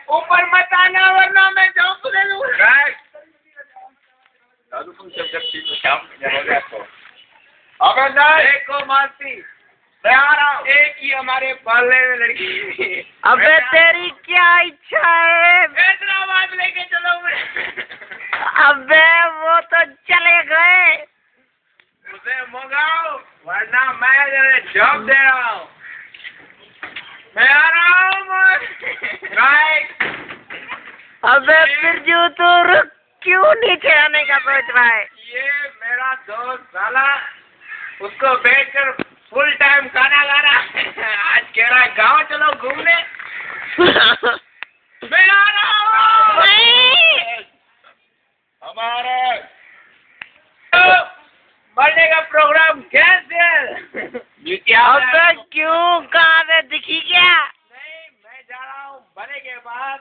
ऊपर मत आना वरना मैं जॉब ले लूँ। अबे देखो मासी, मैं आ रहा हूँ। एक ही हमारे पाले में लड़की। अबे तेरी क्या इच्छा है? हैदराबाद लेके चलो मुझे। अबे वो तो चले गए। उसे मंगाओ वरना मैं जॉब दे रहा हूँ। मैं आ रहा हूँ। अबे फिर जो तो रुक, क्यों नीचे आने का सोच रहा है? ये मेरा दोस्त साला, उसको बैठकर फुल टाइम खाना खा रहा है। आज कह रहा है गाँव चलो घूमने। मैं आ रहा हूँ। हमारा मरने का प्रोग्राम कैंसिल। अबे क्यों, कहाँ पे दिखी क्या? नहीं, मैं जा रहा हूँ बने के बाद।